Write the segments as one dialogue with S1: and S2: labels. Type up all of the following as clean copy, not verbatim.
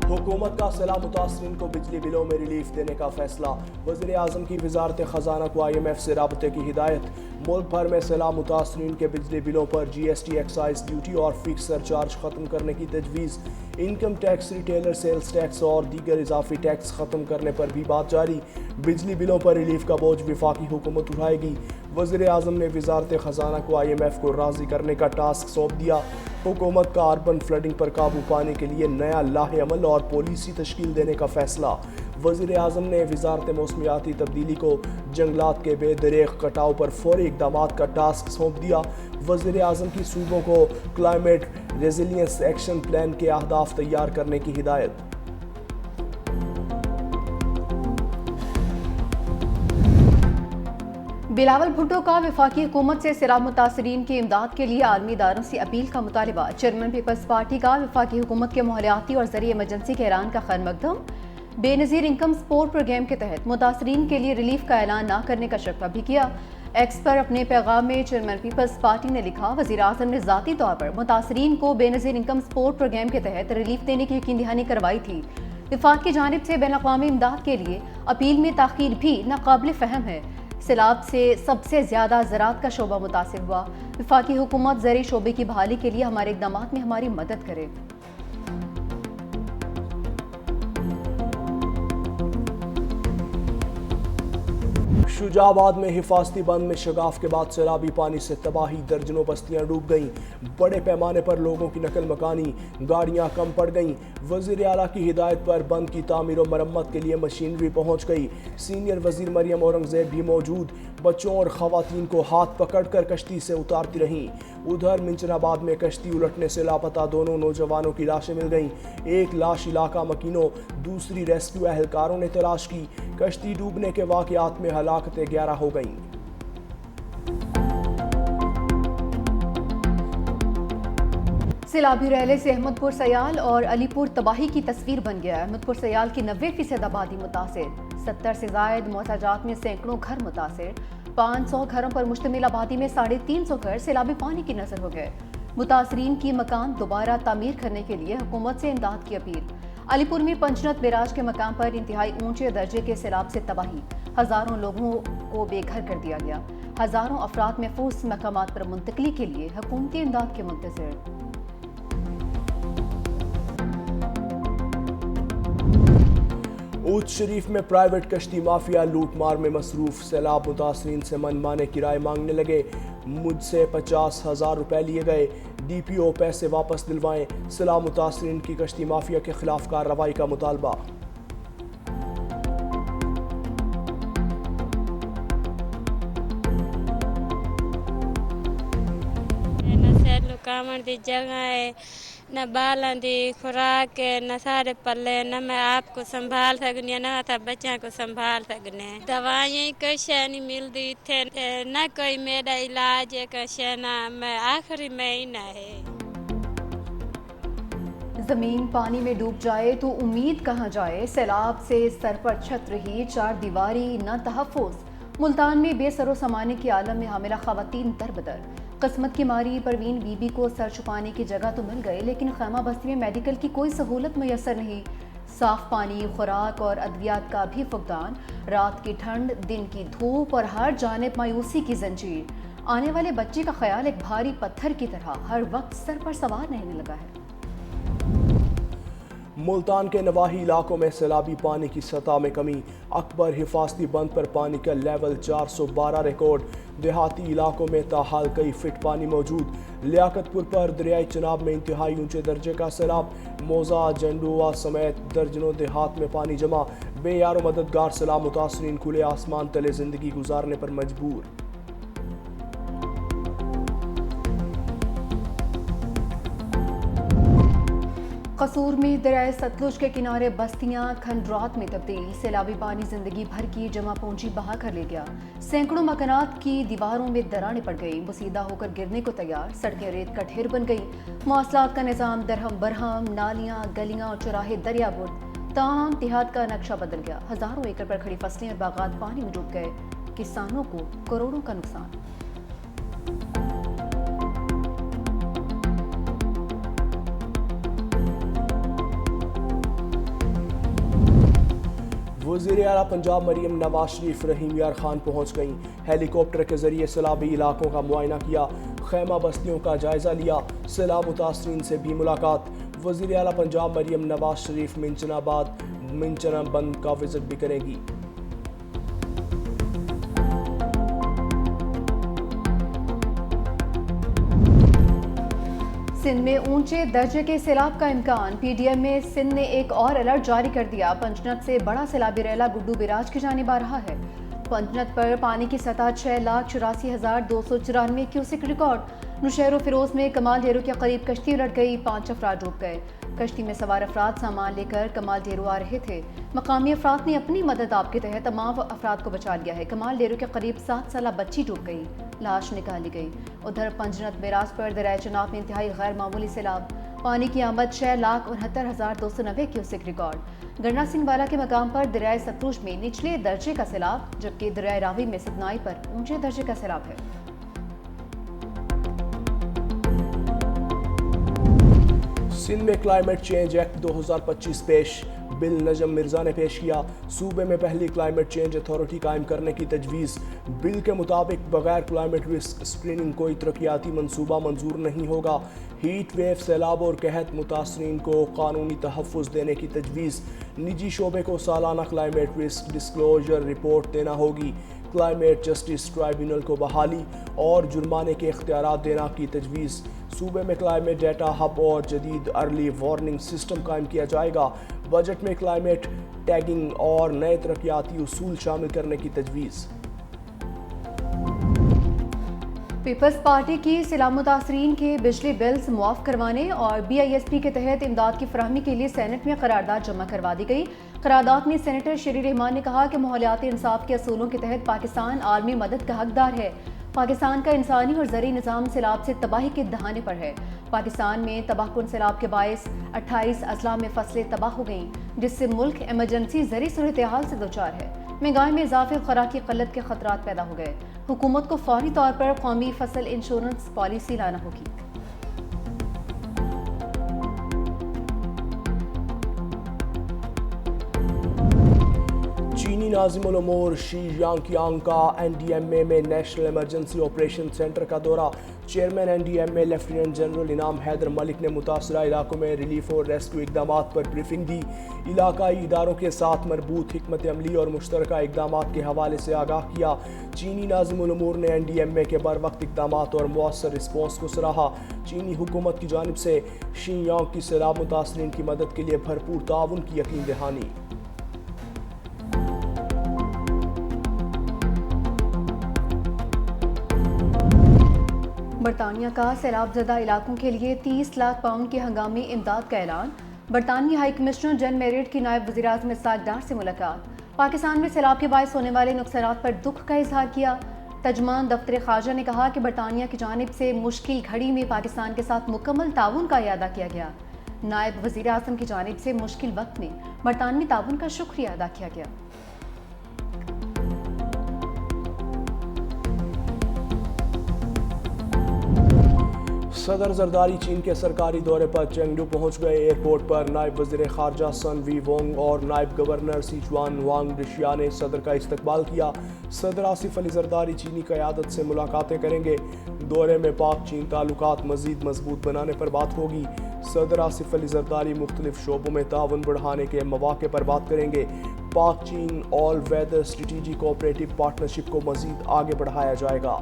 S1: حکومت کا سیلاب متاثرین کو بجلی بلوں میں ریلیف دینے کا فیصلہ، وزیر اعظم کی وزارت خزانہ کو IMF سے رابطے کی ہدایت۔ ملک بھر میں سیلاب متاثرین کے بجلی بلوں پر GST ایکسائز ڈیوٹی اور فکس سرچارج ختم کرنے کی تجویز۔ Income tax, retailer sales tax اور دیگر اضافی ٹیکس ختم کرنے پر بھی بات جاری۔ بجلی بلوں پر ریلیف کا بوجھ وفاقی حکومت اٹھائے گی۔ وزیر اعظم نے وزارت خزانہ کو IMF کو راضی کرنے کا ٹاسک سونپ دیا۔ حکومت کا اربن فلڈنگ پر قابو پانے کے لیے نیا لاہ عمل اور پالیسی تشکیل دینے کا فیصلہ۔ وزیر اعظم نے وزارت موسمیاتی تبدیلی کو جنگلات کے بے دریغ کٹاؤ پر فوری اقدامات کا ٹاسک سونپ دیا۔ وزیر اعظم کی صوبوں کو کلائمیٹ ریزیلینس ایکشن پلان کے اہداف تیار کرنے کی ہدایت۔
S2: بلاول بھٹو کا وفاقی حکومت سے سیلاب متاثرین کی امداد کے لیے عالمی اداروں سے اپیل کا مطالبہ۔ چیئرمین پیپلز پارٹی کا وفاقی حکومت کے ماحولیاتی اور زرعی ایمرجنسی کے اعلان کا خیر مقدم۔ بے نظیر انکم سپورٹ پروگرام کے تحت متاثرین کے لیے ریلیف کا اعلان نہ کرنے کا شکوہ بھی کیا۔ ایکس پر اپنے پیغام میں چیئرمین پیپلز پارٹی نے لکھا، وزیر اعظم نے ذاتی طور پر متاثرین کو بے نظیر انکم سپورٹ پروگرام کے تحت ریلیف دینے کی یقین دہانی کروائی تھی۔ وفاق کی جانب سے بین الاقوامی امداد کے لیے اپیل میں تاخیر بھی ناقابل فہم ہے۔ سیلاب سے سب سے زیادہ زراعت کا شعبہ متاثر ہوا۔ وفاقی حکومت زرعی شعبے کی بحالی کے لیے ہمارے اقدامات میں ہماری مدد کرے۔
S1: شجاع آباد میں حفاظتی بند میں شگاف کے بعد سیلابی پانی سے تباہی، درجنوں بستیاں ڈوب گئیں۔ بڑے پیمانے پر لوگوں کی نقل مکانی، گاڑیاں کم پڑ گئیں۔ وزیر اعلیٰ کی ہدایت پر بند کی تعمیر و مرمت کے لیے مشینری پہنچ گئی۔ سینئر وزیر مریم اورنگزیب بھی موجود، بچوں اور خواتین کو ہاتھ پکڑ کر کشتی سے اتارتی رہیں۔ ادھر منچن آباد میں کشتی الٹنے سے لاپتہ دونوں نوجوانوں کی لاشیں مل گئیں۔ ایک لاش علاقہ مکینوں، دوسری ریسکیو اہلکاروں نے تلاش کی۔ کشتی ڈوبنے کے واقعات میں ہلاکتیں 11 ہو گئیں۔
S2: سیلابی ریلے سے احمد پور سیال اور علی پور تباہی کی تصویر بن گیا ہے۔ احمد پور سیال کی 90% آبادی متاثر، 70 سے زائد محتاجات میں سینکڑوں گھر متاثر، 500 گھروں پر مشتمل آبادی میں 350 گھر سیلابی پانی کی نذر ہو گئے۔ متاثرین کی مکان دوبارہ تعمیر کرنے کے لیے حکومت سے امداد کی اپیل۔ علی پور میں پنچنت بیراج کے مقام پر انتہائی اونچے درجے کے سیلاب سے تباہی، ہزاروں لوگوں کو بے گھر کر دیا گیا۔ ہزاروں افراد محفوظ مقامات پر منتقلی کے لیے حکومتی امداد کے منتظر۔
S1: اونچ شریف میں پرائیویٹ کشتی مافیا لوٹ مار میں مصروف، سیلاب متاثرین سے من مانے کرائے مانگنے لگے۔ مجھ سے 50,000 روپے لیے گئے، DPO پیسے واپس دلوائیں۔ سیلاب متاثرین کی کشتی مافیا کے خلاف کارروائی کا مطالبہ۔
S3: نہ سیلو کامن دی جگہ ہے، نہ بالاں دی خوراک ہے، نہ سارے پلے، نہ میں آپ کو سنبھال سکنی، نہ تھا بچوں کو سنبھال سکنے۔ دوائیں کوئی شے نہیں ملتی تھے، نہ کوئی میرا علاج ہے، کوئی نہ میں آخری مہینہ ہے۔
S2: زمین پانی میں ڈوب جائے تو امید کہاں جائے، سیلاب سے سر پر چھت رہی چار دیواری نہ تحفظ۔ ملتان میں بے سر و سامانے کے عالم میں حاملہ خواتین در بدر۔ قسمت کی ماری پروین بی بی کو سر چھپانے کی جگہ تو مل گئے، لیکن خیمہ بستی میں میڈیکل کی کوئی سہولت میسر نہیں۔ صاف پانی، خوراک اور ادویات کا بھی فقدان، رات کی ٹھنڈ، دن کی دھوپ اور ہر جانب مایوسی کی زنجیر۔ آنے والے بچے کا خیال ایک بھاری پتھر کی طرح ہر وقت سر پر سوار رہنے لگا ہے۔
S1: ملتان کے نواحی علاقوں میں سیلابی پانی کی سطح میں کمی، اکبر حفاظتی بند پر پانی کا لیول 412 ریکارڈ۔ دیہاتی علاقوں میں تاحال کئی فٹ پانی موجود۔ لیاقت پور پر دریائے چناب میں انتہائی اونچے درجے کا سیلاب، موزہ، جنڈوا سمیت درجنوں دیہات میں پانی جمع۔ بے یار و مددگار سیلاب متاثرین کھلے آسمان تلے زندگی گزارنے پر مجبور۔
S2: قصور میں دریائے ستلج کے کنارے بستیاں کھنڈرات میں تبدیل، سیلابی پانی زندگی بھر کی جمع پونجی بہا کر لے گیا۔ سینکڑوں مکانات کی دیواروں میں دراڑیں پڑ گئیں، بسیدہ ہو کر گرنے کو تیار، سڑکیں ریت کا ڈھیر بن گئیں۔ مواصلات کا نظام درہم برہم، نالیاں، گلیاں اور چوراہے دریا برد۔ تاہم دیہات کا نقشہ بدل گیا، ہزاروں ایکڑ پر کھڑی فصلیں اور باغات پانی میں ڈوب گئے، کسانوں کو کروڑوں کا نقصان۔
S1: وزیر اعلیٰ پنجاب مریم نواز شریف رحیم یار خان پہنچ گئیں، ہیلی کاپٹر کے ذریعے سیلابی علاقوں کا معائنہ کیا، خیمہ بستیوں کا جائزہ لیا، سیلاب متاثرین سے بھی ملاقات۔ وزیر اعلیٰ پنجاب مریم نواز شریف منچنا بند کا وزٹ بھی کریں گی۔
S2: سندھ میں اونچے درجے کے سیلاب کا امکان، پی ڈی ایم میں سندھ نے ایک اور الرٹ جاری کر دیا۔ پنجنت سے بڑا سیلابی ریلا گڈو بیراج کی جانب آ رہا ہے۔ پنجنت پر پانی کی سطح 6,84,294 کیوسک ریکارڈ۔ نوشہر و فیروز میں کمال ڈیرو کے قریب کشتی الٹ گئی، 5 افراد ڈوب گئے۔ کشتی میں سوار افراد سامان لے کر کمال ڈیرو آ رہے تھے۔ مقامی افراد نے اپنی مدد آپ کے تحت تمام افراد کو بچا لیا ہے۔ کمال ڈیرو کے قریب 7 سالہ بچی ڈوب گئی، لاش نکالی گئی۔ ادھر پنجنت بیراج پر دریائے چناب میں انتہائی غیر معمولی سیلاب، پانی کی آمد 6,69,290 کیوسک ریکارڈ۔ گرنا سنگھ والا کے مقام پر دریائے ستلج میں نچلے درجے کا سیلاب، جبکہ دریائے راوی میں ستنائی پر اونچے درجے کا سیلاب ہے۔
S1: سندھ میں کلائمیٹ چینج ایکٹ 2025 پیش، بل نجم مرزا نے پیش کیا۔ صوبے میں پہلی کلائمیٹ چینج اتھارٹی قائم کرنے کی تجویز۔ بل کے مطابق بغیر کلائمیٹ رسک اسکریننگ کوئی ترقیاتی منصوبہ منظور نہیں ہوگا۔ ہیٹ ویو، سیلاب اور قحط متاثرین کو قانونی تحفظ دینے کی تجویز۔ نجی شعبے کو سالانہ کلائمیٹ رسک ڈسکلوجر رپورٹ دینا ہوگی۔ کلائمیٹ جسٹس ٹرائبیونل کو بحالی اور جرمانے کے اختیارات دینا کی تجویز۔ صوبے میں کلائمیٹ ڈیٹا ہب اور جدید ارلی وارننگ سسٹم قائم کیا جائے گا۔ بجٹ میں کلائمیٹ ٹیگنگ اور نئے ترقیاتی اصول شامل کرنے کی تجویز۔
S2: پیپلز پارٹی کی سیلاب متاثرین کے بجلی بلز معاف کروانے اور بی آئی ایس پی کے تحت امداد کی فراہمی کے لیے سینٹ میں قرارداد جمع کروا دی گئی۔ قرارداد میں سینیٹر شیری رحمان نے کہا کہ ماحولیاتی انصاف کے اصولوں کے تحت پاکستان عالمی مدد کا حقدار ہے۔ پاکستان کا انسانی اور زرعی نظام سیلاب سے تباہی کے دہانے پر ہے۔ پاکستان میں تباہ کن سیلاب کے باعث 28 اضلاع میں فصلیں تباہ ہو گئیں، جس سے ملک ایمرجنسی زرعی صورتحال سے دوچار ہے۔ مہنگائی میں اضافے اور خوراک کی قلت کے خطرات پیدا ہو گئے۔ حکومت کو فوری طور پر قومی فصل انشورنس پالیسی لانا ہوگی۔
S1: چینی ناظم الامور شی یانگ کا این ڈی ایم اے میں نیشنل ایمرجنسی آپریشن سینٹر کا دورہ۔ Chairman N D M A lieutenant general Inam Haider ملک نے متاثرہ علاقوں میں ریلیف اور ریسکیو اقدامات پر بریفنگ دی۔ علاقائی اداروں کے ساتھ مربوط حکمت عملی اور مشترکہ اقدامات کے حوالے سے آگاہ کیا۔ چینی ناظم الامور نے این ڈی ایم اے کے بروقت اقدامات اور مؤثر رسپانس کو سراہا۔ چینی حکومت کی جانب سے شی یانگ کی سیلاب متاثرین کی مدد کے لیے بھرپور تعاون کی یقین دہانی۔
S2: برطانیہ کا سیلاب زدہ علاقوں کے لیے 30 لاکھ پاؤنڈ کی ہنگامی امداد کا اعلان۔ برطانوی ہائی کمشنر جن میریٹ کی نائب وزیر اعظم اسحاق ڈار سے ملاقات۔ پاکستان میں سیلاب کے باعث ہونے والے نقصانات پر دکھ کا اظہار کیا۔ ترجمان دفتر خارجہ نے کہا کہ برطانیہ کی جانب سے مشکل گھڑی میں پاکستان کے ساتھ مکمل تعاون کا اعادہ کیا گیا۔ نائب وزیر اعظم کی جانب سے مشکل وقت میں برطانوی تعاون کا شکریہ ادا کیا گیا۔
S1: صدر زرداری چین کے سرکاری دورے پر چینگڈو پہنچ گئے۔ ایئرپورٹ پر نائب وزیر خارجہ سن وی وونگ اور نائب گورنر سیچوان وانگ ڈشیا نے صدر کا استقبال کیا۔ صدر آصف علی زرداری چینی قیادت سے ملاقاتیں کریں گے۔ دورے میں پاک چین تعلقات مزید مضبوط بنانے پر بات ہوگی۔ صدر آصف علی زرداری مختلف شعبوں میں تعاون بڑھانے کے مواقع پر بات کریں گے۔ پاک چین آل ویدر اسٹریٹجک کوآپریٹو پارٹنرشپ کو مزید آگے بڑھایا جائے گا۔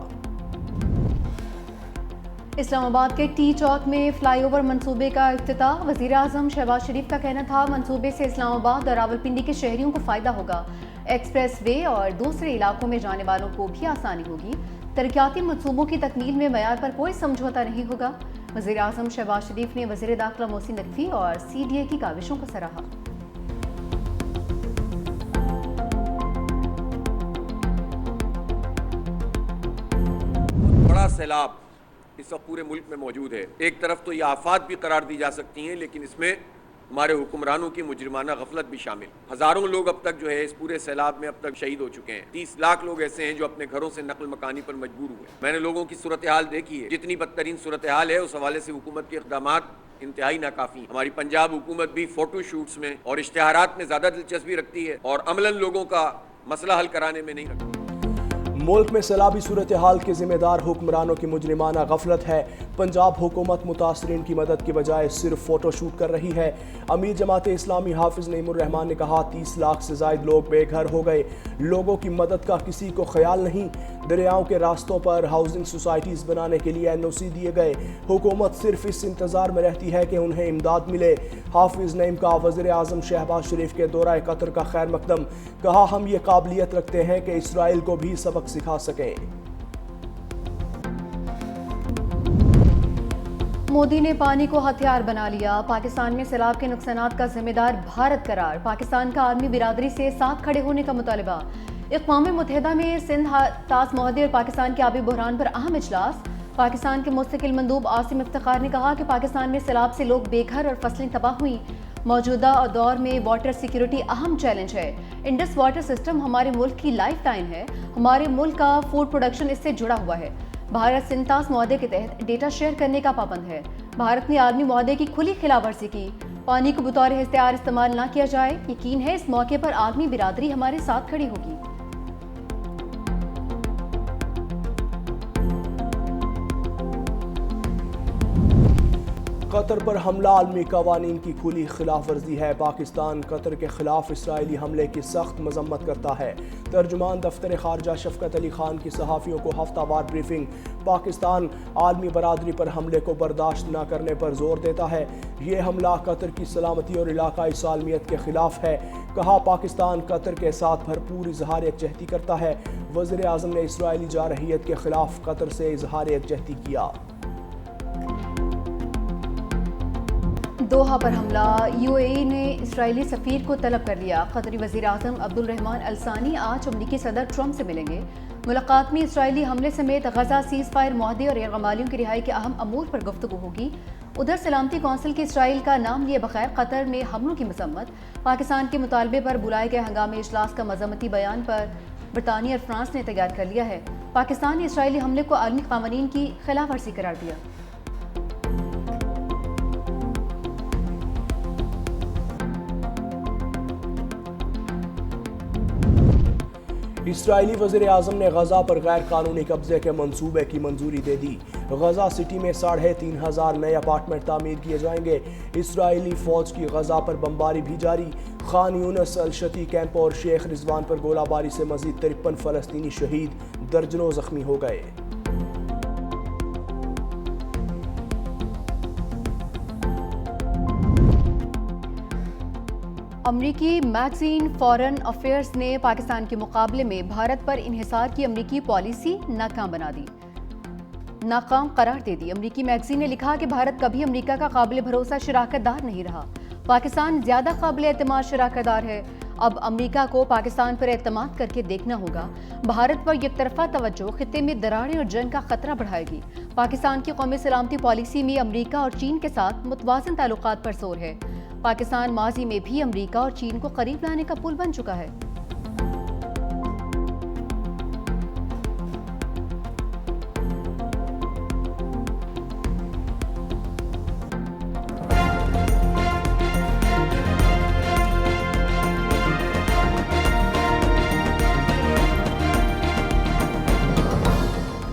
S2: اسلام آباد کے ٹی چوک میں فلائی اوور منصوبے کا افتتاح۔ وزیر اعظم شہباز شریف کا کہنا تھا منصوبے سے اسلام آباد اور راولپنڈی کے شہریوں کو فائدہ ہوگا۔ ایکسپریس وے اور دوسرے علاقوں میں جانے والوں کو بھی آسانی ہوگی۔ ترقیاتی منصوبوں کی تکمیل میں معیار پر کوئی سمجھوتہ نہیں ہوگا۔ وزیر اعظم شہباز شریف نے وزیر داخلہ محسن نقوی اور سی ڈی اے کی کاوشوں کو سراہا۔
S4: بڑا سیلاب اس وقت پورے ملک میں موجود ہے۔ ایک طرف تو یہ آفات بھی قرار دی جا سکتی ہیں، لیکن اس میں ہمارے حکمرانوں کی مجرمانہ غفلت بھی شامل۔ ہزاروں لوگ اب تک جو ہے اس پورے سیلاب میں اب تک شہید ہو چکے ہیں۔ 30 لاکھ لوگ ایسے ہیں جو اپنے گھروں سے نقل مکانی پر مجبور ہوئے۔ میں نے لوگوں کی صورتحال دیکھی ہے، جتنی بدترین صورتحال ہے اس حوالے سے حکومت کے اقدامات انتہائی ناکافی. ہماری پنجاب حکومت بھی فوٹو شوٹس میں اور اشتہارات میں زیادہ دلچسپی رکھتی ہے اور عملاً لوگوں کا مسئلہ حل کرانے میں نہیں رکھتی.
S1: ملک میں سیلابی صورتحال کے ذمہ دار حکمرانوں کی مجرمانہ غفلت ہے. پنجاب حکومت متاثرین کی مدد کی بجائے صرف فوٹو شوٹ کر رہی ہے. امیر جماعت اسلامی حافظ نعیم الرحمان نے کہا 30 لاکھ سے زائد لوگ بے گھر ہو گئے. لوگوں کی مدد کا کسی کو خیال نہیں. دریاؤں کے راستوں پر ہاؤسنگ سوسائٹیز بنانے کے لیے NOC دیے گئے. حکومت صرف اس انتظار میں رہتی ہے کہ انہیں امداد ملے. حافظ نعیم کا وزیر اعظم شہباز شریف کے دورہ قطر کا خیر مقدم. کہا ہم یہ قابلیت رکھتے ہیں کہ اسرائیل کو بھی سبق سکھا سکیں.
S2: مودی نے پانی کو ہتھیار بنا لیا. پاکستان میں سیلاب کے نقصانات کا ذمہ دار بھارت قرار. پاکستان کا عالمی برادری سے ساتھ کھڑے ہونے کا مطالبہ. اقوام متحدہ میں سندھ طاس معاہدے اور پاکستان کے آبی بحران پر اہم اجلاس. پاکستان کے مستقل مندوب عاصم افتخار نے کہا کہ پاکستان میں سیلاب سے لوگ بے گھر اور فصلیں تباہ ہوئیں. موجودہ دور میں واٹر سیکیورٹی اہم چیلنج ہے. انڈس واٹر سسٹم ہمارے ملک کی لائف لائن ہے. ہمارے ملک کا فوڈ پروڈکشن اس سے جڑا ہوا ہے. بھارت سندھ طاس معاہدے کے تحت ڈیٹا شیئر کرنے کا پابند ہے. بھارت نے عالمی معاہدے کی کھلی خلاف ورزی کی. پانی کو بطور اختیار استعمال نہ کیا جائے. یقین ہے اس موقع پر عالمی برادری ہمارے ساتھ کھڑی ہوگی.
S1: قطر پر حملہ عالمی قوانین کی کھلی خلاف ورزی ہے. پاکستان قطر کے خلاف اسرائیلی حملے کی سخت مذمت کرتا ہے. ترجمان دفتر خارجہ شفقت علی خان کی صحافیوں کو ہفتہ وار بریفنگ. پاکستان عالمی برادری پر حملے کو برداشت نہ کرنے پر زور دیتا ہے. یہ حملہ قطر کی سلامتی اور علاقائی سالمیت کے خلاف ہے. کہا پاکستان قطر کے ساتھ بھرپور اظہار یکجہتی کرتا ہے. وزیر اعظم نے اسرائیلی جارحیت کے خلاف قطر سے اظہار یکجہتی کیا.
S2: دوحہ پر حملہ. UAE نے اسرائیلی سفیر کو طلب کر لیا. قطری وزیر اعظم عبد الرحمن الثانی آج امریکی صدر ٹرمپ سے ملیں گے. ملاقات میں اسرائیلی حملے سمیت غزہ سیز فائر معاہدے اور غیرممالیوں کی رہائی کے اہم امور پر گفتگو ہوگی. ادھر سلامتی کونسل کی اسرائیل کا نام لیے بغیر قطر میں حملوں کی مذمت. پاکستان کے مطالبے پر بلائے گئے ہنگامی اجلاس کا مذمتی بیان پر برطانیہ اور فرانس نے تیار کر لیا ہے. پاکستان نے اسرائیلی حملے کو عالمی قوانین کی خلاف ورزی قرار دیا.
S1: اسرائیلی وزیر اعظم نے غزہ پر غیر قانونی قبضے کے منصوبے کی منظوری دے دی. غزہ سٹی میں 3,500 نئے اپارٹمنٹ تعمیر کیے جائیں گے. اسرائیلی فوج کی غزہ پر بمباری بھی جاری. خان یونس الشتی کیمپ اور شیخ رضوان پر گولہ باری سے مزید 53 فلسطینی شہید، درجنوں زخمی ہو گئے.
S2: امریکی میگزین فارن افیئرز نے پاکستان کے مقابلے میں بھارت پر انحصار کی امریکی پالیسی ناکام قرار دے دی. امریکی میگزین نے لکھا کہ بھارت کبھی امریکہ کا قابل بھروسہ شراکت دار نہیں رہا. پاکستان زیادہ قابل اعتماد شراکت دار ہے. اب امریکہ کو پاکستان پر اعتماد کر کے دیکھنا ہوگا. بھارت پر یک طرفہ توجہ خطے میں دراڑیں اور جنگ کا خطرہ بڑھائے گی. پاکستان کی قومی سلامتی پالیسی میں امریکہ اور چین کے ساتھ متوازن تعلقات پر زور ہے. پاکستان ماضی میں بھی امریکہ اور چین کو قریب لانے کا پل بن چکا ہے.